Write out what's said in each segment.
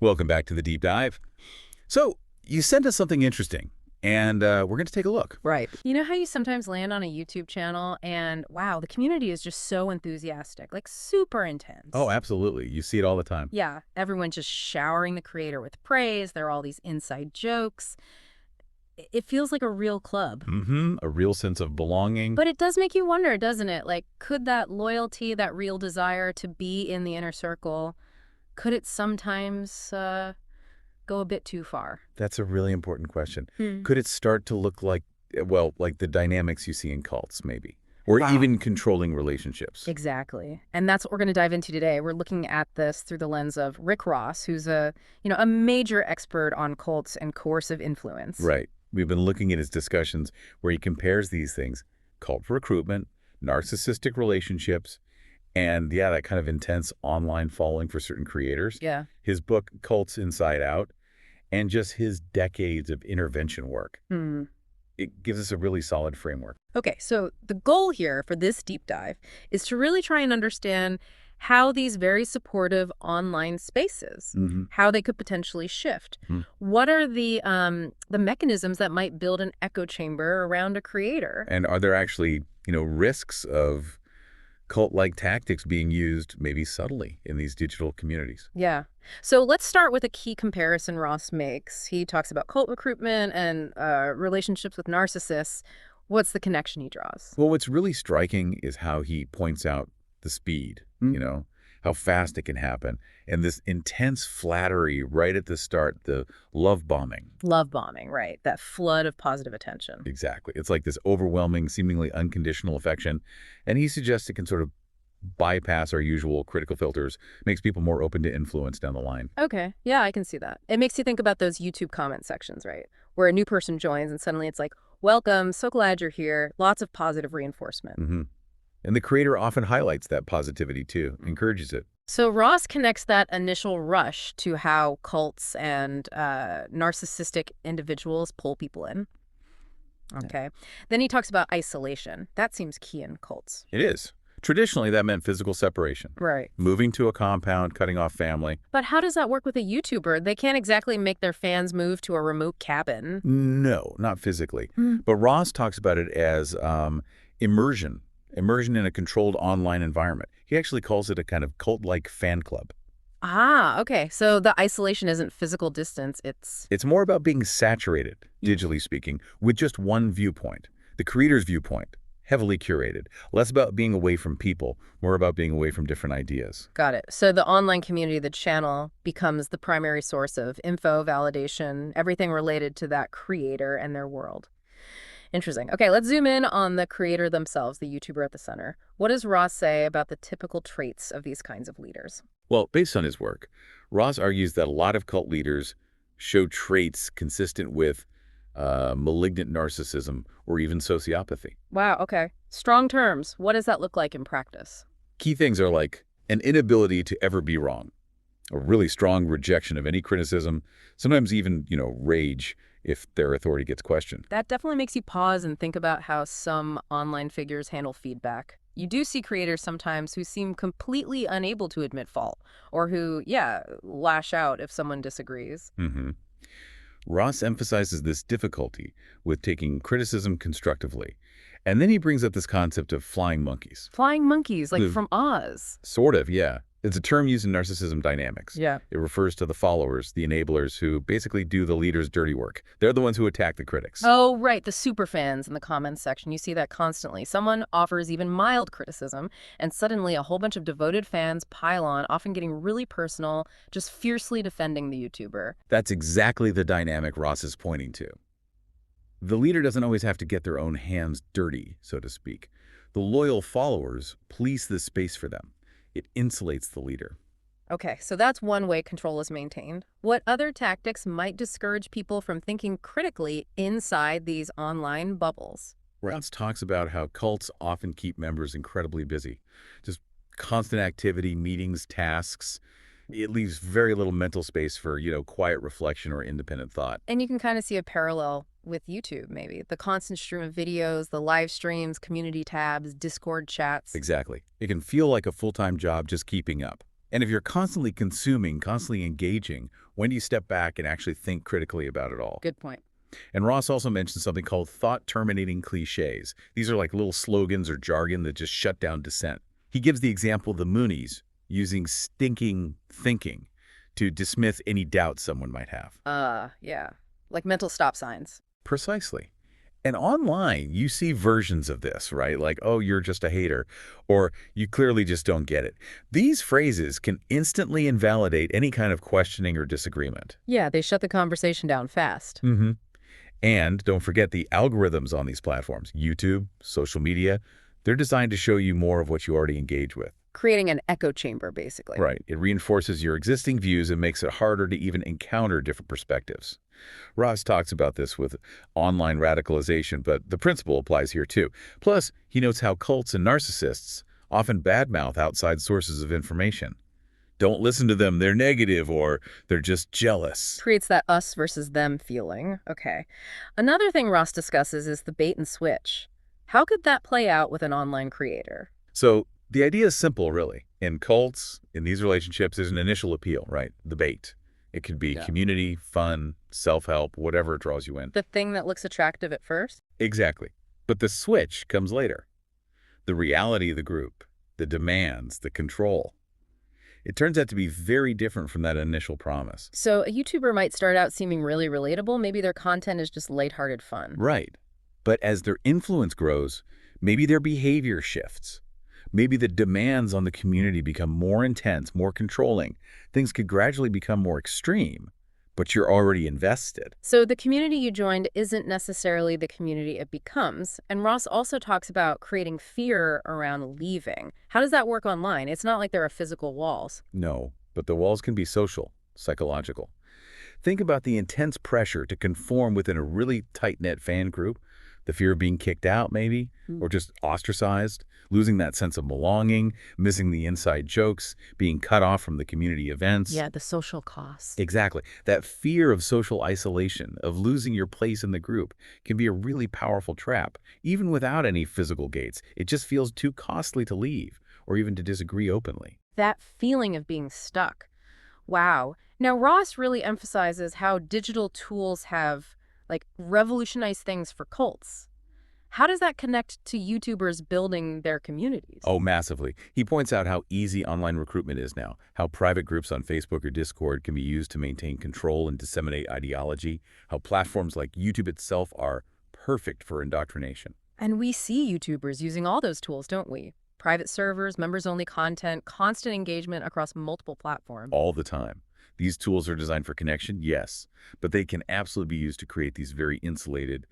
Welcome back to the deep dive. So, you sent us something interesting, and we're going to take a look. Right. You know how you sometimes land on a YouTube channel and wow, the community is just so enthusiastic, like super Oh, intense. absolutely. You see it all the time. Yeah, everyone just showering the creator with praise. There are all these inside jokes. It feels like a real club. A real sense of belonging. But it does make you wonder, doesn't it? Like, could that loyalty, that real desire to be in the inner circle, could it sometimes go a bit too far? That's a really important question. Hmm. Could it start to look like, well, like the dynamics you see in cults, maybe? Or Wow. even controlling relationships? Exactly. And that's what we're going to dive into today. We're looking at this through the lens of Rick Ross, who's a major expert on cults and coercive influence. Right. We've been looking at his discussions where he compares these things, cult recruitment, narcissistic relationships, and yeah, that kind of intense online following for certain creators. Yeah. His book, Cults Inside Out, and just his decades of intervention work. Hmm. It gives us a really solid framework. Okay, so the goal here for this deep dive is to really try and understand how these very supportive online spaces, Mm-hmm. how they could potentially shift. Hmm. What are the mechanisms that might build an echo chamber around a creator? And are there actually, risks of cult-like tactics being used maybe subtly in these digital communities? Yeah. So let's start with a key comparison Ross makes. He talks about cult recruitment and relationships with narcissists. What's the connection he draws? Well, what's really striking is how he points out the speed, how fast it can happen, and this intense flattery right at the start, the love bombing. Love bombing, right? That flood of positive attention. Exactly. It's like this overwhelming, seemingly unconditional affection, and he suggests it can sort of bypass our usual critical filters, makes people more open to influence down the line. Okay. Yeah, I can see that. It makes you think about those YouTube comment sections, right? Where a new person joins and suddenly it's like, welcome, so glad you're here. Lots of positive reinforcement. hmm And the creator often highlights that positivity too, encourages it. So Ross connects that initial rush to how cults and narcissistic individuals pull people in. Okay. Then he talks about isolation. That seems key in cults. It is. Traditionally, that meant physical separation. Right. Moving to a compound, cutting off family. But how does that work with a YouTuber? They can't exactly make their fans move to a remote cabin. No, not physically. Hmm. But Ross talks about it as immersion, immersion in a controlled online environment. He actually calls it a kind of cult-like fan club. Ah, okay. So the isolation isn't physical distance, it's... It's more about being saturated, digitally speaking, with just one viewpoint, the creator's viewpoint, heavily curated. Less about being away from people, more about being away from different ideas. Got it. So the online community, the channel, becomes the primary source of info, validation, everything related to that creator and their world. Interesting. Okay, let's zoom in on the creator themselves, the YouTuber at the center. What does Ross say about the typical traits of these kinds of leaders? Well, based on his work, Ross argues that a lot of cult leaders show traits consistent with malignant narcissism or even sociopathy. Wow, okay. Strong terms. What does that look like in practice? Key things are like an inability to ever be wrong, a really strong rejection of any criticism, sometimes even, rage if their authority gets questioned. That definitely makes you pause and think about how some online figures handle feedback. You do see creators sometimes who seem completely unable to admit fault, or who, yeah, lash out if someone disagrees. hmm Ross emphasizes this difficulty with taking criticism constructively. And then he brings up this concept of flying monkeys. Flying monkeys, like The- from Oz. Sort of, yeah. It's a term used in narcissism dynamics. Yeah. It refers to the followers, the enablers, who basically do the leader's dirty work. They're the ones who attack the critics. Oh, right, the super fans in the comments section. You see that constantly. Someone offers even mild criticism, and suddenly a whole bunch of devoted fans pile on, often getting really personal, just fiercely defending the YouTuber. That's exactly the dynamic Ross is pointing to. The leader doesn't always have to get their own hands dirty, so to speak. The loyal followers police the space for them. It insulates the leader. Okay, so that's one way control is maintained. What other tactics might discourage people from thinking critically inside these online bubbles? Ross talks about how cults often keep members incredibly busy. Just constant activity, meetings, tasks. It leaves very little mental space for, quiet reflection or independent thought. And you can kind of see a parallel with YouTube, maybe. The constant stream of videos, the live streams, community tabs, Discord chats. Exactly. It can feel like a full-time job just keeping up. And if you're constantly consuming, constantly engaging, When do you step back and actually think critically about it all? Good point. And Ross also mentioned something called thought-terminating cliches. These are like little slogans or jargon that just shut down dissent. He gives the example of the Moonies using stinking thinking to dismiss any doubt someone might have. Yeah. Like mental stop signs. Precisely. And online, you see versions of this, right? Like, oh, you're just a hater, or you clearly just don't get it. These phrases can instantly invalidate any kind of questioning or disagreement. Yeah, they shut the conversation down fast. Mm-hmm. And don't forget the algorithms on these platforms, YouTube, social media, they're designed to show you more of what you already engage with. Creating an echo chamber, basically. Right. It reinforces your existing views and makes it harder to even encounter different perspectives. Ross talks about this with online radicalization, but the principle applies here too. Plus, he notes how cults and narcissists often badmouth outside sources of information. Don't listen to them, they're negative, or they're just jealous. Creates that us versus them feeling. Okay. Another thing Ross discusses is the bait and switch. How could that play out with an online creator? So the idea is simple, really. In cults, in these relationships, there's an initial appeal, right? The bait. It could be community, fun, self-help, whatever draws you in. The thing that looks attractive at first? Exactly. But the switch comes later. The reality of the group, the demands, the control. It turns out to be very different from that initial promise. So a YouTuber might start out seeming really relatable. Maybe their content is just lighthearted fun. Right. But as their influence grows, maybe their behavior shifts. Maybe the demands on the community become more intense, more controlling. Things could gradually become more extreme, but you're already invested. So the community you joined isn't necessarily the community it becomes. And Ross also talks about creating fear around leaving. How does that work online? It's not like there are physical walls. No, but the walls can be social, psychological. Think about the intense pressure to conform within a really tight-knit fan group, the fear of being kicked out maybe, or just ostracized, losing that sense of belonging, missing the inside jokes, being cut off from the community events. Yeah, the social cost. Exactly. That fear of social isolation, of losing your place in the group, can be a really powerful trap. Even without any physical gates, it just feels too costly to leave, or even to disagree openly. That feeling of being stuck. Wow. Now, Ross really emphasizes how digital tools have, like, revolutionized things for cults. How does that connect to YouTubers building their communities? Oh, massively. He points out how easy online recruitment is now, how private groups on Facebook or Discord can be used to maintain control and disseminate ideology, how platforms like YouTube itself are perfect for indoctrination. And we see YouTubers using all those tools, don't we? Private servers, members-only content, constant engagement across multiple platforms. All the time. These tools are designed for connection, yes, but they can absolutely be used to create these very insulated,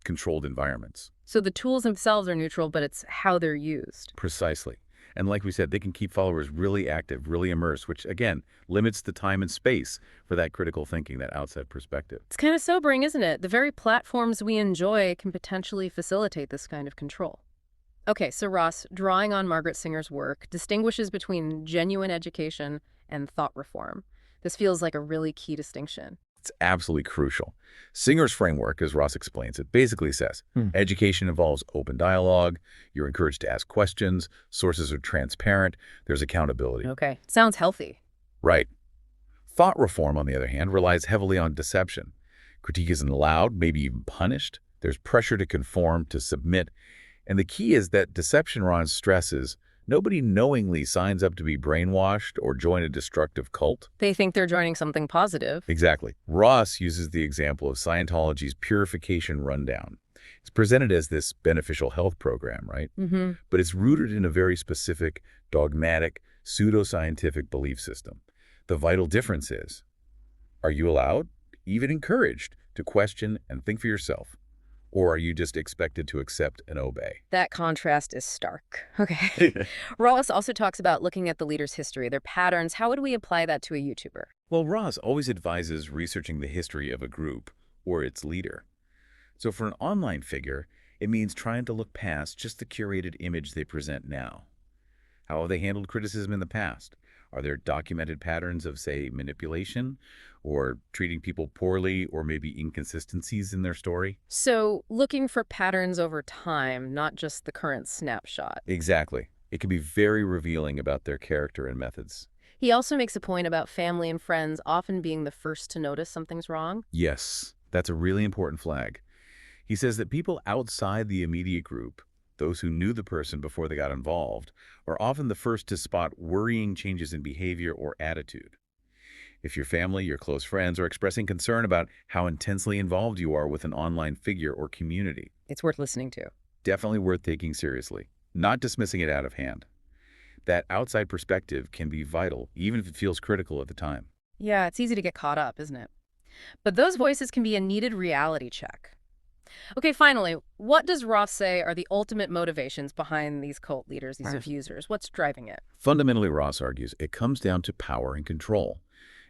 controlled environments. So the tools themselves are neutral, but it's how they're used. Precisely. And like we said, they can keep followers really active, really immersed, which, again, limits the time and space for that critical thinking, that outside perspective. It's kind of sobering, isn't it? The very platforms we enjoy can potentially facilitate this kind of control. Okay, so Ross, drawing on Margaret Singer's work, distinguishes between genuine education and thought reform. This feels like a really key distinction. It's absolutely crucial. Singer's framework, as Ross explains it, basically says education involves open dialogue, you're encouraged to ask questions, sources are transparent, there's accountability. Okay, sounds healthy. Right. Thought reform, on the other hand, relies heavily on deception. Critique isn't allowed, maybe even punished. There's pressure to conform, to submit. And the key is that deception, Ron stresses, nobody knowingly signs up to be brainwashed or join a destructive cult. They think they're joining something positive. Exactly. Ross uses the example of Scientology's Purification Rundown. It's presented as this beneficial health program, right? But it's rooted in a very specific, dogmatic, pseudoscientific belief system. The vital difference is, are you allowed, even encouraged, to question and think for yourself? Or are you just expected to accept and obey? That contrast is stark. Okay. Ross also talks about looking at the leader's history, their patterns. How would we apply that to a YouTuber? Well, Ross always advises researching the history of a group or its leader. So for an online figure, it means trying to look past just the curated image they present now. How have they handled criticism in the past? Are there documented patterns of, say, manipulation or treating people poorly or maybe inconsistencies in their story? So looking for patterns over time, not just the current snapshot. Exactly. It can be very revealing about their character and methods. He also makes a point about family and friends often being the first to notice something's wrong. Yes, that's a really important flag. He says that people outside the immediate group, those who knew the person before they got involved, are often the first to spot worrying changes in behavior or attitude. If your family, your close friends are expressing concern about how intensely involved you are with an online figure or community, It's worth listening to. definitely worth taking seriously, not dismissing it out of hand. That outside perspective can be vital, even if it feels critical at the time. Yeah, it's easy to get caught up, isn't it? But those voices can be a needed reality check. Okay, finally, what does Ross say are the ultimate motivations behind these cult leaders, these abusers? What's driving it? Fundamentally, Ross argues, it comes down to power and control.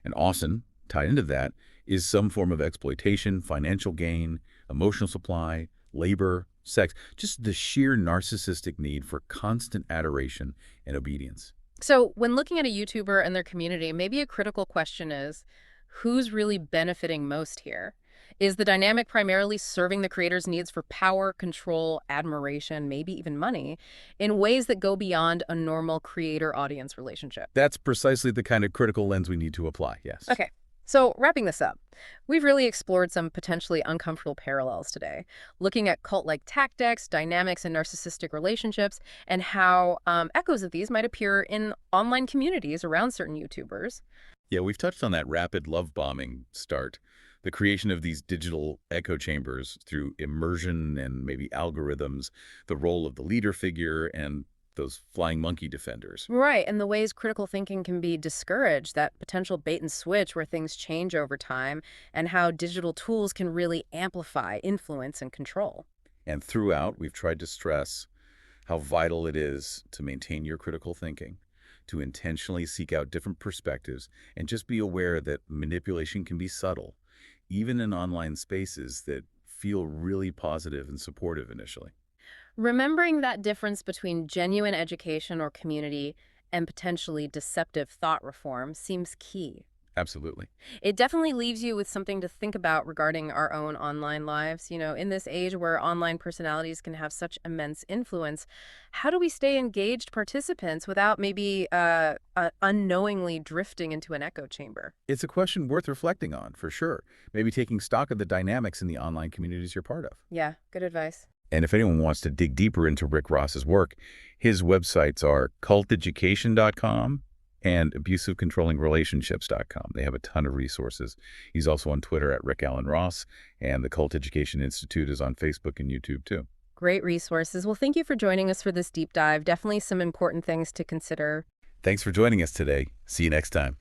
And often, tied into that, is some form of exploitation, financial gain, emotional supply, labor, sex, just the sheer narcissistic need for constant adoration and obedience. So, when looking at a YouTuber and their community, maybe a critical question is, who's really benefiting most here? Is the dynamic primarily serving the creator's needs for power, control, admiration, maybe even money, in ways that go beyond a normal creator-audience relationship? That's precisely the kind of critical lens we need to apply, yes. Okay, so wrapping this up, we've really explored some potentially uncomfortable parallels today, looking at cult-like tactics, dynamics, and narcissistic relationships, and how echoes of these might appear in online communities around certain YouTubers. Yeah, we've touched on that rapid love bombing start, the creation of these digital echo chambers through immersion and maybe algorithms, the role of the leader figure, and those flying monkey defenders. Right, and the ways critical thinking can be discouraged, that potential bait and switch where things change over time, and how digital tools can really amplify influence and control. And throughout, we've tried to stress how vital it is to maintain your critical thinking, to intentionally seek out different perspectives, and just be aware that manipulation can be subtle, even in online spaces that feel really positive and supportive initially. Remembering that difference between genuine education or community and potentially deceptive thought reform seems key. Absolutely. It definitely leaves you with something to think about regarding our own online lives. In this age where online personalities can have such immense influence, how do we stay engaged participants without maybe unknowingly drifting into an echo chamber? It's a question worth reflecting on, for sure. Maybe taking stock of the dynamics in the online communities you're part of. Yeah, good advice. And if anyone wants to dig deeper into Rick Ross's work, his websites are culteducation.com and abusivecontrollingrelationships.com. They have a ton of resources. He's also on Twitter at Rick Allen Ross, and the Cult Education Institute is on Facebook and YouTube too. Great resources. Well, thank you for joining us for this deep dive. Definitely some important things to consider. Thanks for joining us today. See you next time.